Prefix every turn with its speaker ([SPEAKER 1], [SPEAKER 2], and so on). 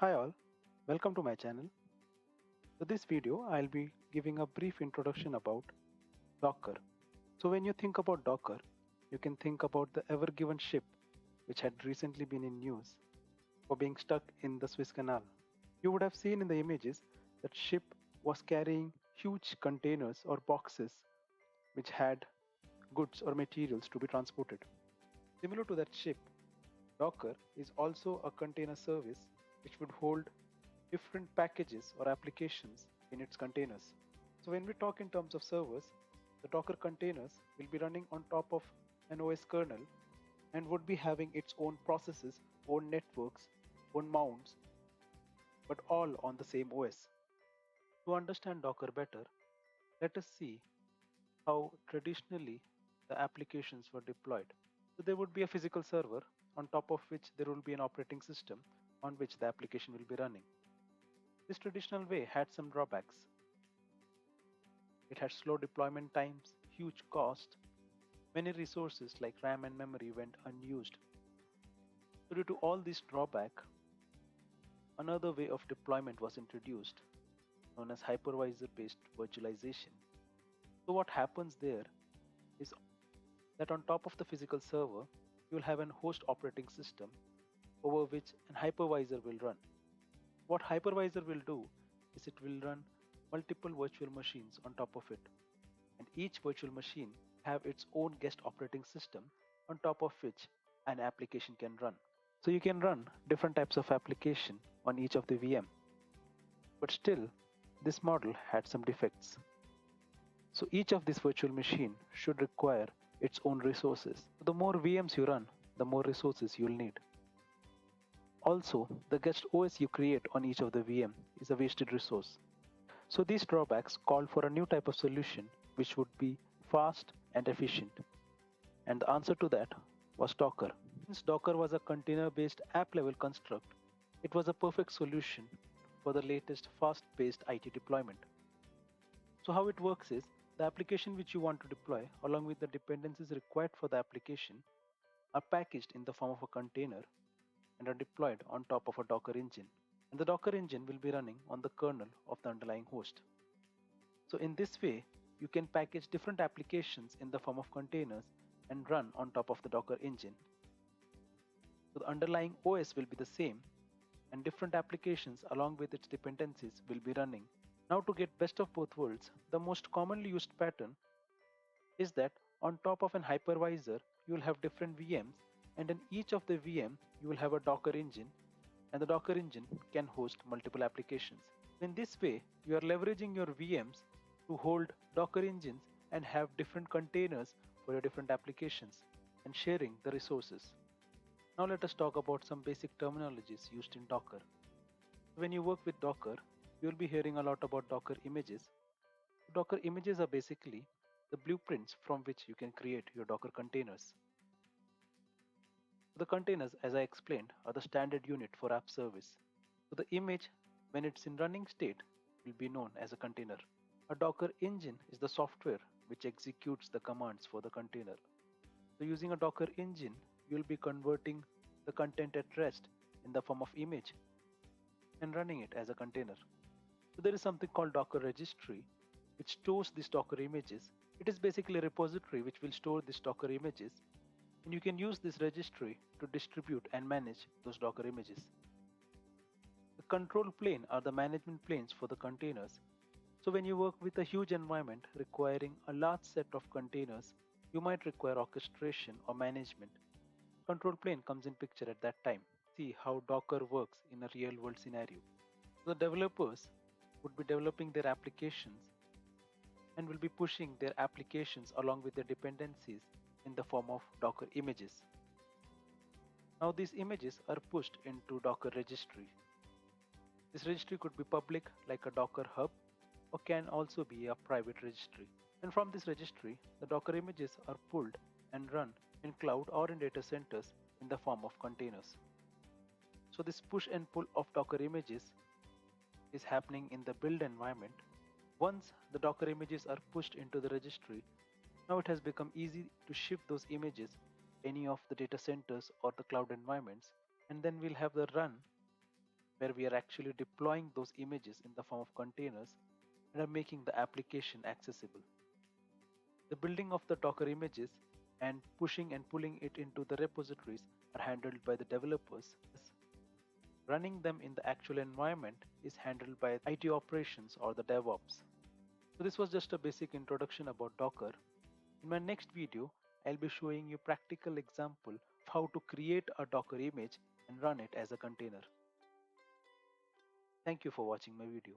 [SPEAKER 1] Hi all, welcome to my channel. So this video I'll be giving a brief introduction about Docker. So when you think about Docker, you can think about the Ever Given ship which had recently been in news for being stuck in the Suez Canal. You would have seen in the images that ship was carrying huge containers or boxes which had goods or materials to be transported. Similar to that ship, Docker is also a container service which would hold different packages or applications in its containers. So when we talk in terms of servers, the Docker containers will be running on top of an OS kernel and would be having its own processes, own networks, own mounts, but all on the same OS. To understand Docker better, let us see how traditionally the applications were deployed. So there would be a physical server on top of which there will be an operating system on which the application will be running. This traditional way had some drawbacks. It had slow deployment times, huge cost, many resources like RAM and memory went unused. So due to all this drawback, another way of deployment was introduced, known as hypervisor-based virtualization. So what happens there is that on top of the physical server, you will have an host operating system over which an hypervisor will run. What hypervisor will do is it will run multiple virtual machines on top of it, and each virtual machine have its own guest operating system on top of which an application can run. So you can run different types of application on each of the VM, but still this model had some defects. So each of these virtual machine should require its own resources. The more VMs you run, the more resources you'll need. Also, the guest OS you create on each of the VM is a wasted resource. So these drawbacks called for a new type of solution which would be fast and efficient. And the answer to that was Docker. Since Docker was a container-based app-level construct, it was a perfect solution for the latest fast-paced IT deployment. So how it works is, the application which you want to deploy along with the dependencies required for the application are packaged in the form of a container and are deployed on top of a Docker engine. And the Docker engine will be running on the kernel of the underlying host. So in this way, you can package different applications in the form of containers and run on top of the Docker engine. So the underlying OS will be the same and different applications along with its dependencies will be running. Now to get best of both worlds, the most commonly used pattern is that on top of an hypervisor, you will have different VMs, and in each of the VM, you will have a Docker engine, and the Docker engine can host multiple applications. In this way, you are leveraging your VMs to hold Docker engines and have different containers for your different applications and sharing the resources. Now let us talk about some basic terminologies used in Docker. When you work with Docker, you'll be hearing a lot about Docker images. Docker images are basically the blueprints from which you can create your Docker containers. The containers, as I explained, are the standard unit for app service. So the image, when it's in running state, will be known as a container. A Docker engine is the software which executes the commands for the container. So using a Docker engine, you'll be converting the content at rest in the form of image and running it as a container. So there is something called Docker registry which stores these Docker images. It is basically a repository which will store these Docker images, and you can use this registry to distribute and manage those Docker images. The control plane are the management planes for the containers. So when you work with a huge environment requiring a large set of containers, you might require orchestration or management. Control plane comes in picture at that time. See how Docker works in a real world scenario. The developers would be developing their applications and will be pushing their applications along with their dependencies in the form of Docker images. Now these images are pushed into Docker registry. This registry could be public like a Docker hub or can also be a private registry. And from this registry, the Docker images are pulled and run in cloud or in data centers in the form of containers. So this push and pull of Docker images is happening in the build environment. Once the Docker images are pushed into the registry, now it has become easy to shift those images any of the data centers or the cloud environments, and then we'll have the run where we are actually deploying those images in the form of containers and are making the application accessible. The building of the Docker images and pushing and pulling it into the repositories are handled by the developers. Running them in the actual environment is handled by IT operations or the DevOps. So this was just a basic introduction about Docker. In my next video, I'll be showing you practical example of how to create a Docker image and run it as a container. Thank you for watching my video.